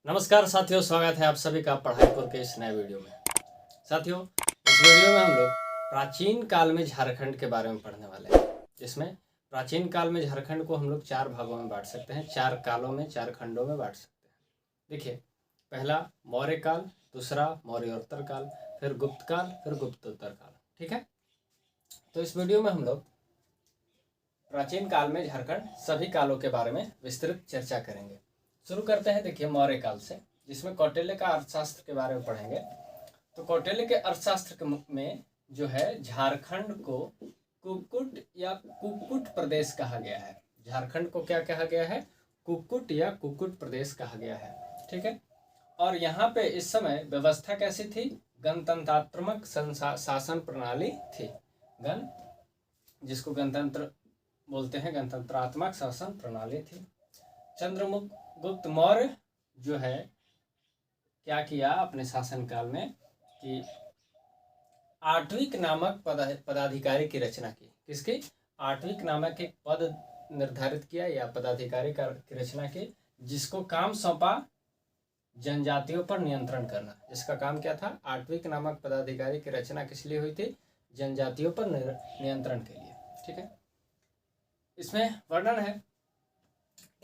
नमस्कार साथियों, स्वागत है आप सभी का पढ़ाईपुर के इस नए वीडियो में। साथियों, इस वीडियो में हम लोग प्राचीन काल में झारखंड के बारे में पढ़ने वाले हैं, जिसमें प्राचीन काल में झारखंड को हम लोग 4 भागों में बांट सकते हैं, 4 कालों में, 4 खंडों में बांट सकते हैं। देखिए, पहला मौर्य काल, दूसरा मौर्योत्तर काल, फिर गुप्त काल, फिर गुप्तोत्तर काल। ठीक है, तो इस वीडियो में हम लोग प्राचीन काल में झारखंड सभी कालों के बारे में विस्तृत चर्चा करेंगे। शुरू करते हैं। देखिए, मौर्य काल से, जिसमें कौटिल्य का अर्थशास्त्र के बारे में पढ़ेंगे। तो कौटिल्य के अर्थशास्त्र में जो है, झारखंड को कुक्कुट या कुक्कुट प्रदेश कहा गया है। झारखंड को क्या कहा गया है? कुक्कुट या कुक्कुट प्रदेश कहा गया है। ठीक है, और यहाँ पे इस समय व्यवस्था कैसी थी? गणतंत्रात्मक शासन प्रणाली थी। जिसको गणतंत्र बोलते हैं, गणतंत्रात्मक शासन प्रणाली थी। चंद्रगुप्त मौर्य जो है, क्या किया अपने शासनकाल में कि आट्विक नामक पदाधिकारी की रचना की। किसकी? आट्विक नामक एक पद निर्धारित किया या पदाधिकारी की रचना की, जिसको काम सौंपा जनजातियों पर नियंत्रण करना। जिसका काम क्या था? आट्विक नामक पदाधिकारी की रचना किस लिए हुई थी? जनजातियों पर नियंत्रण के लिए। ठीक है, इसमें वर्णन है,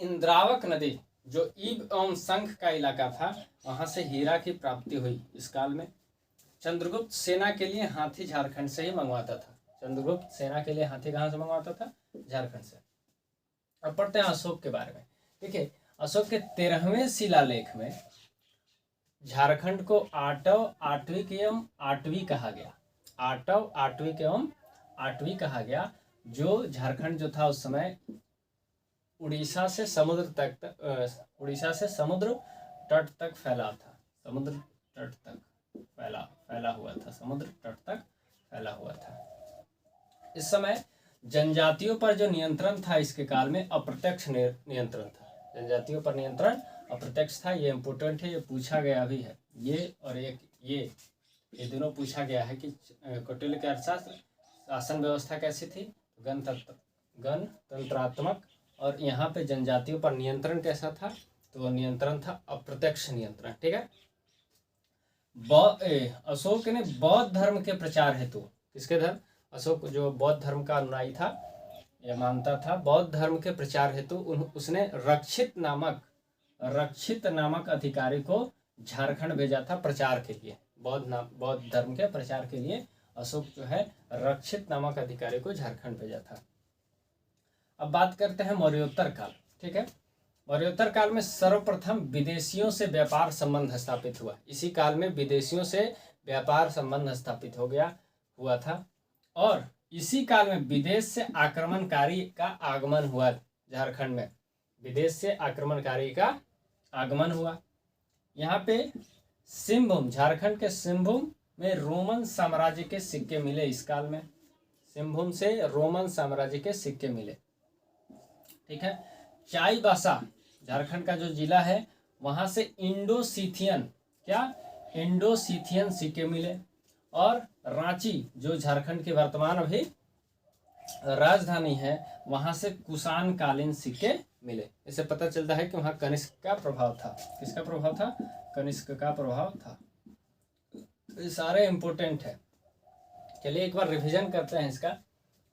इंद्रावक नदी जो ईब एवं शंख का इलाका था, वहां से हीरा की प्राप्ति हुई इस काल में। चंद्रगुप्त सेना के लिए हाथी झारखंड से ही मंगवाता था। चंद्रगुप्त सेना के लिए हाथी कहाँ से मंगवाता था? झारखंड से। अब पढ़ते हैं अशोक के बारे में। देखिए, अशोक के 13वें शिलालेख में झारखंड को आटव, आटविक एवं आटवी कहा गया। आटव, आटविक एवं आटवी कहा गया। जो झारखंड जो था उस समय उड़ीसा से समुद्र तट तक फैला था। समुद्र तट तक फैला हुआ था। समुद्र तट तक फैला हुआ था। इस समय जनजातियों पर जो नियंत्रण था इसके काल में अप्रत्यक्ष नियंत्रण था। जनजातियों पर नियंत्रण अप्रत्यक्ष था। ये इम्पोर्टेंट है, ये पूछा गया भी है। ये और एक ये दोनों पूछा गया है कि कौटिल्य के अर्थशास्त्र शासन व्यवस्था कैसी थी? गणतंत्रात्मक। और यहाँ पे जनजातियों पर नियंत्रण कैसा था? तो नियंत्रण था अप्रत्यक्ष नियंत्रण। ठीक है, अशोक ने बौद्ध धर्म के प्रचार हेतु, किसके धर्म? अशोक जो बौद्ध धर्म का अनुयायी था, यह मानता था, बौद्ध धर्म के प्रचार हेतु उसने रक्षित नामक अधिकारी को झारखंड भेजा था प्रचार के लिए। बौद्ध धर्म के प्रचार के लिए अशोक जो है रक्षित नामक अधिकारी को झारखंड भेजा था। अब बात करते हैं मौर्योत्तर काल। ठीक है, मौर्योत्तर काल में सर्वप्रथम विदेशियों से व्यापार संबंध स्थापित हुआ। इसी काल में विदेशियों से व्यापार संबंध स्थापित हुआ था। और इसी काल में विदेश से आक्रमणकारी का आगमन हुआ। झारखंड में विदेश से आक्रमणकारी का आगमन हुआ। यहाँ पे सिंहभूम, झारखंड के सिंहभूम में रोमन साम्राज्य के सिक्के मिले। इस काल में सिंहभूम से रोमन साम्राज्य के सिक्के मिले। ठीक है, चाईबासा झारखंड का जो जिला है, वहां से इंडो सीथियन सिक्के मिले। और रांची जो झारखंड की वर्तमान अभी राजधानी है, वहां से कुषाण कालीन सिक्के मिले। इससे पता चलता है कि वहां कनिष्क का प्रभाव था। किसका प्रभाव था? कनिष्क का प्रभाव था। ये सारे इंपोर्टेंट है। चलिए एक बार रिवीजन करते हैं इसका।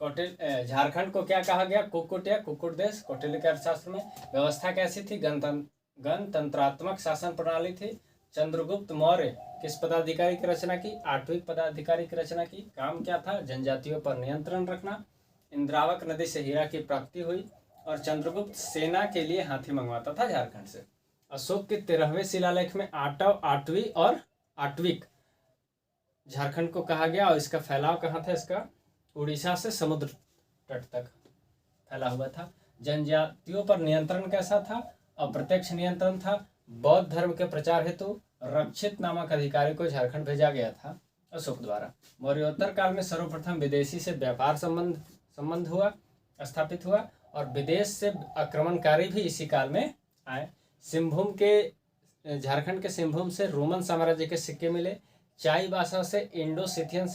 झारखंड को क्या कहा गया? कुक्कुट या कुक्कुट देश। कौटिल्य के अर्थशास्त्र में व्यवस्था कैसी थी? गणतंत्रात्मक शासन प्रणाली थी। चंद्रगुप्त मौर्य किस पदाधिकारी की रचना की? आट्विक पदाधिकारी की रचना की। काम क्या था? जनजातियों पर नियंत्रण रखना। इंद्रावक नदी से हीरा की प्राप्ति हुई। और चंद्रगुप्त सेना के लिए हाथी मंगवाता था झारखंड से। अशोक के 13वें शिलालेख में आटव, आटवी और आट्विक झारखंड को कहा गया। और इसका फैलाव कहाँ था? इसका उड़ीसा से समुद्र तट तक फैला हुआ था। जनजातियों पर नियंत्रण कैसा था? अप्रत्यक्ष नियंत्रण था। बौद्ध धर्म के प्रचार हेतु रक्षित नामक अधिकारी को झारखंड भेजा गया था अशोक द्वारा। मौर्योत्तर काल में सर्वप्रथम विदेशी से व्यापार संबंध स्थापित हुआ। और विदेश से आक्रमणकारी भी इसी काल में आए। झारखंड के सिंहभूम से रोमन साम्राज्य के सिक्के मिले। चाईबासा से इंडो सीथियन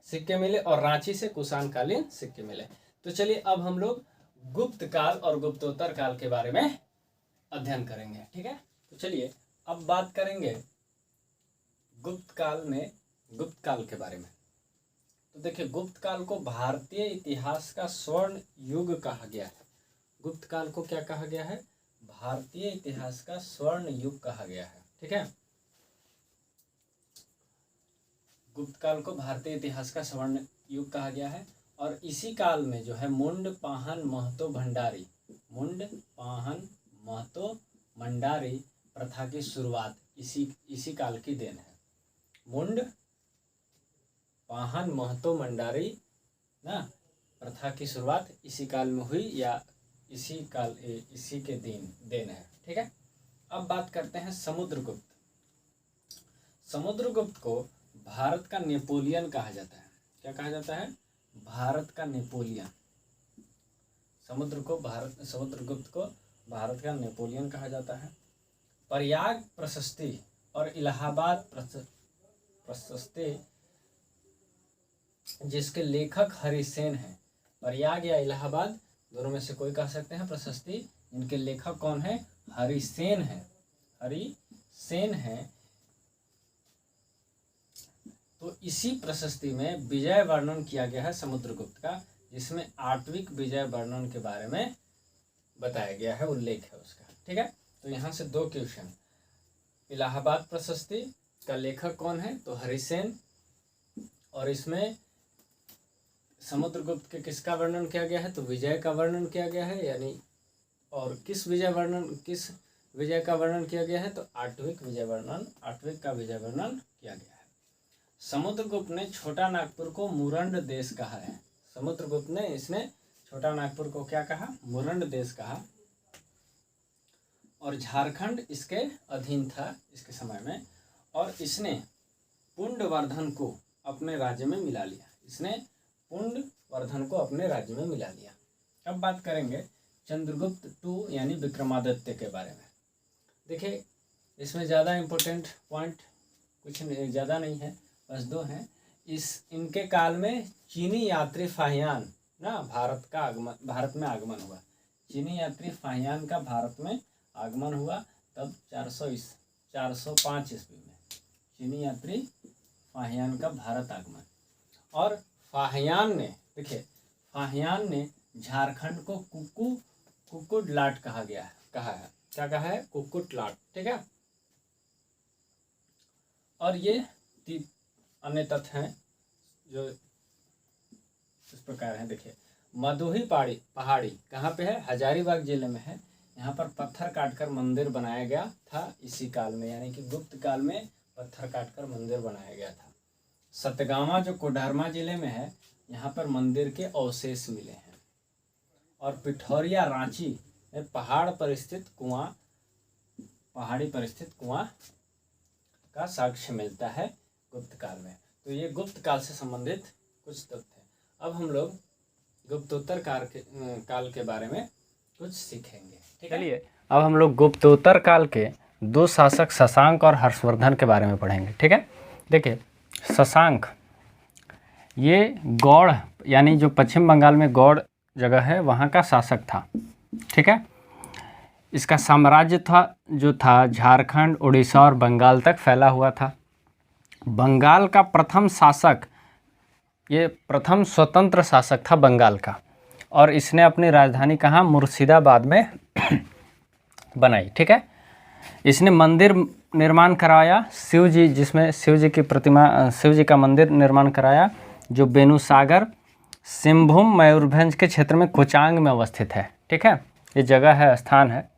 सिक्के मिले। और रांची से कुषाण कालीन सिक्के मिले। तो चलिए अब हम लोग गुप्त काल और गुप्तोत्तर काल के बारे में अध्ययन करेंगे। ठीक है, तो चलिए अब बात करेंगे गुप्त काल के बारे में। तो देखिए, गुप्त काल को भारतीय इतिहास का स्वर्ण युग कहा गया है। गुप्त काल को क्या कहा गया है? भारतीय इतिहास का स्वर्ण युग कहा गया है। ठीक है, गुप्त काल को भारतीय इतिहास का स्वर्ण युग कहा गया है। और इसी काल में जो है मुंड पाहन महतो भंडारी प्रथा की शुरुआत इसी काल की देन है। मुंड पाहन महतो भंडारी ना प्रथा की शुरुआत इसी काल में हुई, या इसी के देन है। ठीक है, अब बात करते हैं समुद्रगुप्त। समुद्रगुप्त को भारत का नेपोलियन कहा जाता है। क्या कहा जाता है? भारत का नेपोलियन। समुद्रगुप्त को भारत का नेपोलियन कहा जाता है। प्रयाग प्रशस्ति और इलाहाबाद प्रशस्ति जिसके लेखक हरिसेन हैं। प्रयाग या इलाहाबाद दोनों में से कोई कह सकते हैं प्रशस्ति, इनके लेखक कौन है? हरिसेन है। तो इसी प्रशस्ति में विजय वर्णन किया गया है समुद्रगुप्त का, जिसमें आत्विक विजय वर्णन के बारे में बताया गया है, उल्लेख है उसका। ठीक है, तो यहाँ से 2 क्वेश्चन। इलाहाबाद प्रशस्ति का लेखक कौन है? तो हरिसेन। और इसमें समुद्रगुप्त के किसका वर्णन किया गया है? तो विजय का वर्णन किया गया है, यानी और किस विजय का वर्णन किया गया है? तो आत्विक का विजय वर्णन किया गया है। समुद्रगुप्त ने छोटा नागपुर को मुरंड देश कहा है। समुद्रगुप्त ने इसने छोटा नागपुर को क्या कहा? मुरंड देश कहा। और झारखंड इसके अधीन था इसके समय में, और इसने पुंडवर्धन को अपने राज्य में मिला लिया। अब बात करेंगे चंद्रगुप्त II यानी विक्रमादित्य के बारे में। देखिए, इसमें ज़्यादा इम्पोर्टेंट पॉइंट कुछ ज़्यादा नहीं है, बस 2 हैं। इनके काल में चीनी यात्री फाहियान ना भारत में आगमन हुआ। चीनी यात्री फाहियान का भारत में आगमन हुआ तब 405 ईस्वी में चीनी यात्री फाहियान का भारत आगमन। और फाहियान ने झारखंड को कुकुटलाट कहा है। क्या कहा है? कुकुटलाट। ठीक है, और ये अन्य तथ्य हैं जो इस प्रकार हैं। देखिए, मदोही पहाड़ी कहाँ पे है? हजारीबाग जिले में है। यहाँ पर पत्थर काटकर मंदिर बनाया गया था इसी काल में, यानी कि गुप्त काल में पत्थर काटकर मंदिर बनाया गया था। सतगावा जो कोडरमा जिले में है, यहाँ पर मंदिर के अवशेष मिले हैं। और पिठौरिया रांची में पहाड़ी पर स्थित कुआं का साक्ष्य मिलता है गुप्त काल में। तो ये गुप्त काल से संबंधित कुछ तथ्य हैं। अब हम लोग गुप्तोत्तर काल के बारे में कुछ सीखेंगे। ठीक है, चलिए अब हम लोग गुप्तोत्तर काल के 2 शासक शशांक और हर्षवर्धन के बारे में पढ़ेंगे। ठीक है, देखिए, शशांक ये गौड़ यानी जो पश्चिम बंगाल में गौड़ जगह है वहाँ का शासक था। ठीक है, इसका साम्राज्य जो था झारखंड, उड़ीसा और बंगाल तक फैला हुआ था। बंगाल का प्रथम स्वतंत्र शासक था बंगाल का, और इसने अपनी राजधानी कहाँ? मुर्शिदाबाद में बनाई। ठीक है, इसने मंदिर निर्माण कराया शिव जी का मंदिर निर्माण कराया, जो बेनुसागर सिंहभूम मयूरभंज के क्षेत्र में कोचांग में अवस्थित है। ठीक है, ये जगह है, स्थान है।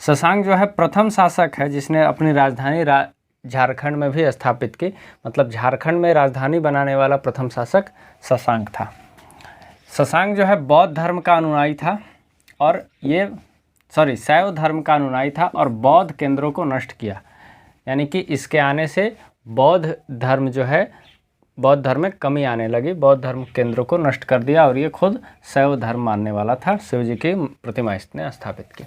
शशांक जो है प्रथम शासक है जिसने अपनी राजधानी झारखंड में भी स्थापित की। मतलब झारखंड में राजधानी बनाने वाला प्रथम शासक शशांक था। शशांक जो है बौद्ध धर्म का अनुयायी था, और शैव धर्म का अनुयायी था, और बौद्ध केंद्रों को नष्ट किया। यानी कि इसके आने से बौद्ध धर्म में कमी आने लगी। बौद्ध धर्म केंद्रों को नष्ट कर दिया, और ये खुद शैव धर्म मानने वाला था। शिव जी की प्रतिमा इसने स्थापित की।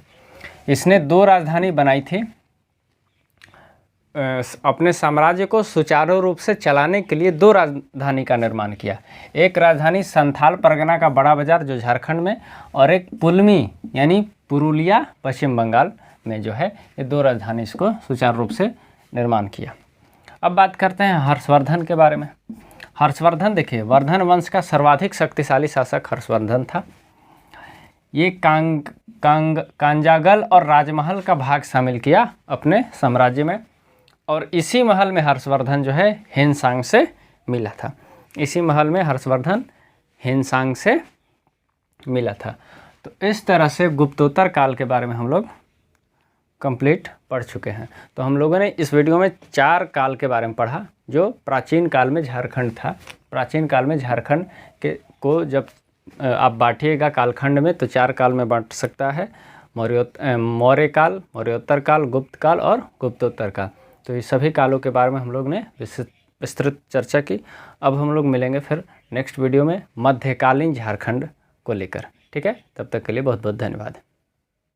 इसने 2 राजधानी बनाई थी। अपने साम्राज्य को सुचारू रूप से चलाने के लिए 2 राजधानी का निर्माण किया। एक राजधानी संथाल परगना का बड़ा बाजार जो झारखंड में, और एक पुलमी यानी पुरुलिया पश्चिम बंगाल में जो है ये 2 राजधानी इसको सुचारू रूप से निर्माण किया। अब बात करते हैं हर्षवर्धन के बारे में। हर्षवर्धन देखिए, वर्धन वंश का सर्वाधिक शक्तिशाली शासक हर्षवर्धन था। ये कांजागल और राजमहल का भाग शामिल किया अपने साम्राज्य में, और इसी महल में हर्षवर्धन जो है हिनसांग से मिला था। इसी महल में हर्षवर्धन हिनसांग से मिला था। तो इस तरह से गुप्तोत्तर काल के बारे में हम लोग कंप्लीट पढ़ चुके हैं। तो हम लोगों ने इस वीडियो में 4 काल के बारे में पढ़ा जो प्राचीन काल में झारखंड था। प्राचीन काल में झारखंड को जब आप बांटिएगा कालखंड में तो 4 काल में बांट सकता है, मौर्य काल, मौर्योत्तर काल, गुप्त काल और गुप्तोत्तर काल। तो ये सभी कालों के बारे में हम लोग ने विस्तृत चर्चा की। अब हम लोग मिलेंगे फिर नेक्स्ट वीडियो में मध्यकालीन झारखंड को लेकर। ठीक है, तब तक के लिए बहुत बहुत धन्यवाद।